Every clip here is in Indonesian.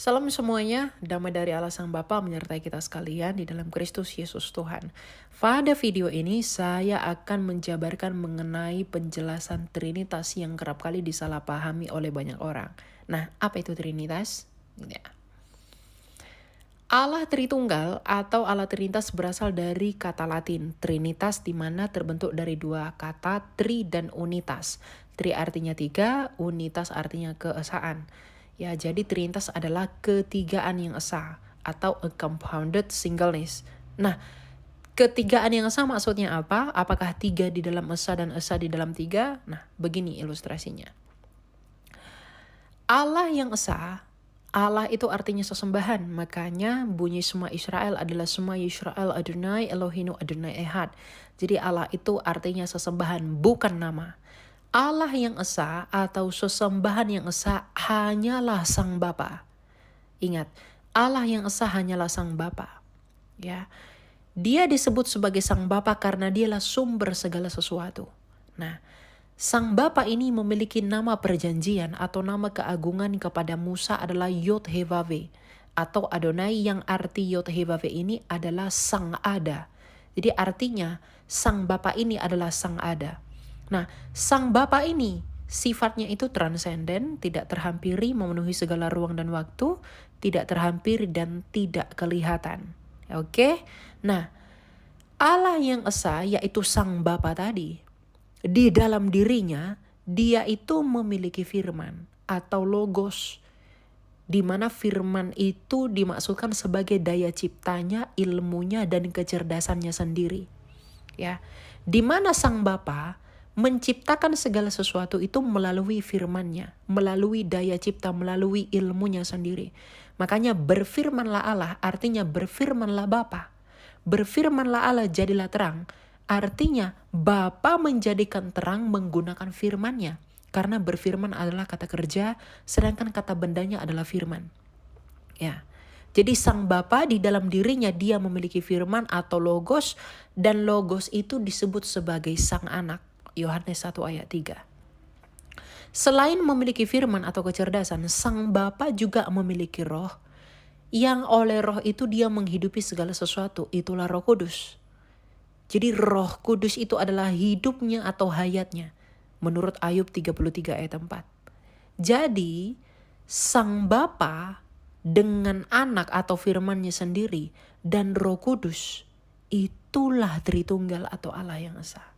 Salam semuanya, damai dari Allah Sang Bapa menyertai kita sekalian di dalam Kristus Yesus Tuhan. Pada video ini saya akan menjabarkan mengenai penjelasan Trinitas yang kerap kali disalahpahami oleh banyak orang. Nah, apa itu Trinitas? Ya. Allah Tritunggal atau Allah Trinitas berasal dari kata Latin Trinitas, di mana terbentuk dari dua kata tri dan unitas. Tri artinya tiga, unitas artinya keesaan. Ya, jadi Trinitas adalah ketigaan yang esa atau a compounded singleness. Nah, ketigaan yang esa maksudnya apa? Apakah tiga di dalam esa dan esa di dalam tiga? Nah, begini ilustrasinya. Allah yang esa, Allah itu artinya sesembahan. Makanya bunyi semua Israel adalah semua Yisrael Adonai Elohinu Adonai Ehad. Jadi Allah itu artinya sesembahan, bukan nama. Allah yang esa atau sesembahan yang esa hanyalah Sang Bapa. Ingat, Allah yang esa hanyalah Sang Bapa. Ya. Dia disebut sebagai Sang Bapa karena dialah sumber segala sesuatu. Nah, Sang Bapa ini memiliki nama perjanjian atau nama keagungan kepada Musa adalah Yod-Heh-Vaveh atau Adonai, yang arti Yod-Heh-Vaveh ini adalah Sang Ada. Jadi artinya Sang Bapa ini adalah Sang Ada. Nah, Sang Bapa ini sifatnya itu transenden, tidak terhampiri, memenuhi segala ruang dan waktu, tidak terhampiri dan tidak kelihatan. Oke? Nah, Allah yang esa yaitu Sang Bapa tadi, di dalam dirinya dia itu memiliki firman atau logos, di mana firman itu dimaksudkan sebagai daya ciptanya, ilmunya, dan kecerdasannya sendiri. Ya, di mana Sang Bapa menciptakan segala sesuatu itu melalui firman-Nya, melalui daya cipta, melalui ilmunya sendiri. Makanya berfirmanlah Allah artinya berfirmanlah Bapa. Berfirmanlah Allah jadilah terang, artinya Bapa menjadikan terang menggunakan firman-Nya. Karena berfirman adalah kata kerja, sedangkan kata bendanya adalah firman. Ya. Jadi Sang Bapa di dalam dirinya dia memiliki firman atau logos, dan logos itu disebut sebagai Sang Anak. Yohanes 1 ayat 3. Selain memiliki firman atau kecerdasan, Sang Bapa juga memiliki roh, yang oleh roh itu dia menghidupi segala sesuatu, itulah Roh Kudus. Jadi Roh Kudus itu adalah hidupnya atau hayatnya, menurut Ayub 33 ayat 4. Jadi Sang Bapa dengan anak atau firman-Nya sendiri dan Roh Kudus, itulah Tritunggal atau Allah yang esa.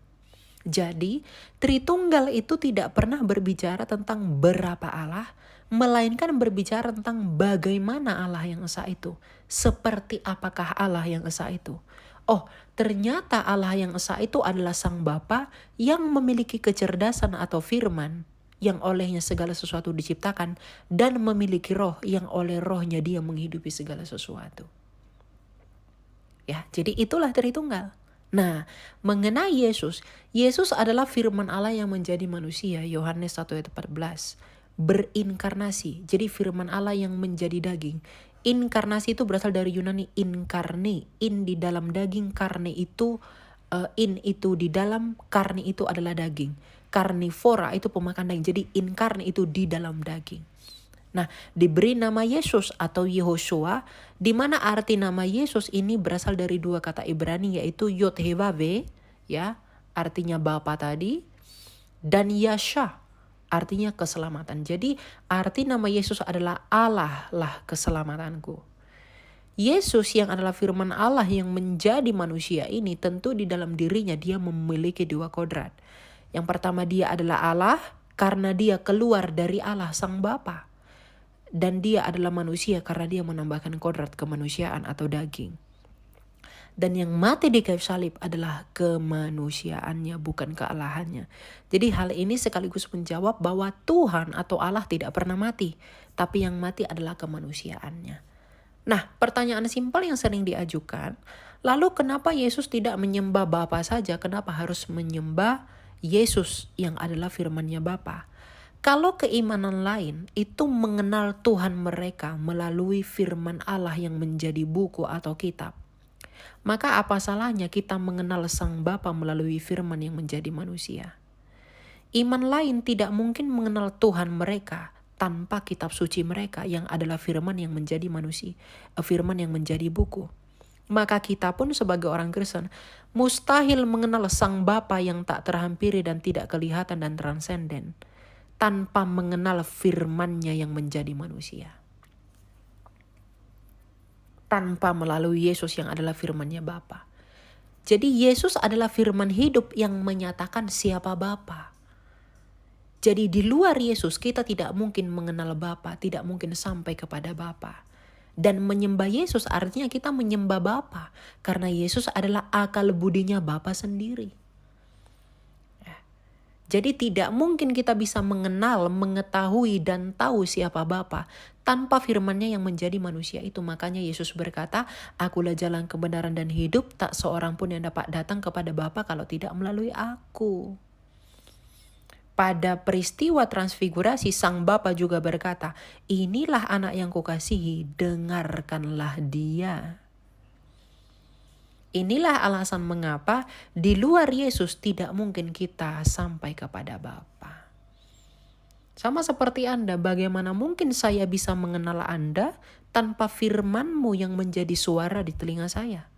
Jadi Tritunggal itu tidak pernah berbicara tentang berapa Allah, melainkan berbicara tentang bagaimana Allah yang esa itu. Seperti apakah Allah yang esa itu. Oh, ternyata Allah yang esa itu adalah Sang Bapa yang memiliki kecerdasan atau firman, yang olehnya segala sesuatu diciptakan, dan memiliki roh yang oleh rohnya dia menghidupi segala sesuatu. Ya, jadi itulah Tritunggal. Nah, mengenai Yesus, Yesus adalah firman Allah yang menjadi manusia, Yohanes 1 ayat 14. Berinkarnasi, jadi firman Allah yang menjadi daging. Inkarnasi itu berasal dari Yunani inkarne, in di dalam daging, karne itu in itu di dalam, karne itu adalah daging. Karnivora itu pemakan daging, jadi inkarne itu di dalam daging. Nah, diberi nama Yesus atau Yehoshua, di mana arti nama Yesus ini berasal dari dua kata Ibrani, yaitu Yod-Heh-Vaveh, ya, artinya Bapa tadi, dan Yasha, artinya keselamatan. Jadi arti nama Yesus adalah Allah lah keselamatanku. Yesus yang adalah firman Allah yang menjadi manusia ini, tentu di dalam dirinya dia memiliki dua kodrat. Yang pertama, dia adalah Allah karena dia keluar dari Allah Sang Bapa. Dan dia adalah manusia karena dia menambahkan kodrat kemanusiaan atau daging. Dan yang mati di kayu salib adalah kemanusiaannya, bukan kealahannya. Jadi hal ini sekaligus menjawab bahwa Tuhan atau Allah tidak pernah mati, tapi yang mati adalah kemanusiaannya. Nah, pertanyaan simpel yang sering diajukan, lalu kenapa Yesus tidak menyembah Bapa saja? Kenapa harus menyembah Yesus yang adalah firman-Nya Bapa? Kalau keimanan lain itu mengenal Tuhan mereka melalui firman Allah yang menjadi buku atau kitab, maka apa salahnya kita mengenal Sang Bapa melalui firman yang menjadi manusia? Iman lain tidak mungkin mengenal Tuhan mereka tanpa kitab suci mereka yang adalah firman yang menjadi manusia, firman yang menjadi buku. Maka kita pun sebagai orang Kristen mustahil mengenal Sang Bapa yang tak terhampiri dan tidak kelihatan dan transenden tanpa mengenal firman-Nya yang menjadi manusia. Tanpa melalui Yesus yang adalah firman-Nya Bapa. Jadi Yesus adalah firman hidup yang menyatakan siapa Bapa. Jadi di luar Yesus kita tidak mungkin mengenal Bapa, tidak mungkin sampai kepada Bapa. Dan menyembah Yesus artinya kita menyembah Bapa, karena Yesus adalah akal budinya Bapa sendiri. Jadi tidak mungkin kita bisa mengenal, mengetahui, dan tahu siapa Bapa tanpa firman-Nya yang menjadi manusia itu. Makanya Yesus berkata, "Akulah jalan kebenaran dan hidup, tak seorang pun yang dapat datang kepada Bapa kalau tidak melalui Aku." Pada peristiwa transfigurasi, Sang Bapa juga berkata, "Inilah anak yang kukasihi, dengarkanlah dia." Inilah alasan mengapa di luar Yesus tidak mungkin kita sampai kepada Bapa. Sama seperti Anda, bagaimana mungkin saya bisa mengenal Anda tanpa firman-Mu yang menjadi suara di telinga saya?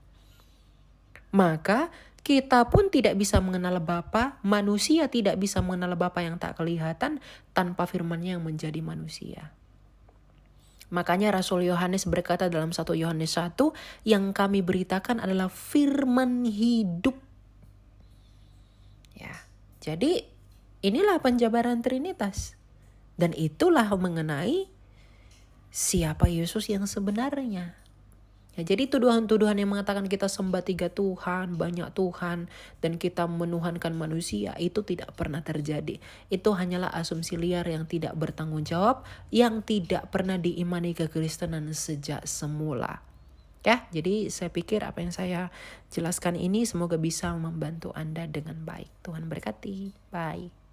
Maka kita pun tidak bisa mengenal Bapa, manusia tidak bisa mengenal Bapa yang tak kelihatan tanpa firman-Nya yang menjadi manusia. Makanya Rasul Yohanes berkata dalam 1 Yohanes 1, yang kami beritakan adalah firman hidup. Ya, jadi inilah penjabaran Trinitas. Dan itulah mengenai siapa Yesus yang sebenarnya. Ya, jadi tuduhan-tuduhan yang mengatakan kita sembah 3 Tuhan, banyak Tuhan, dan kita menuhankan manusia, itu tidak pernah terjadi. Itu hanyalah asumsi liar yang tidak bertanggung jawab, yang tidak pernah diimani kekristenan sejak semula. Ya, jadi saya pikir apa yang saya jelaskan ini semoga bisa membantu Anda dengan baik. Tuhan berkati. Bye.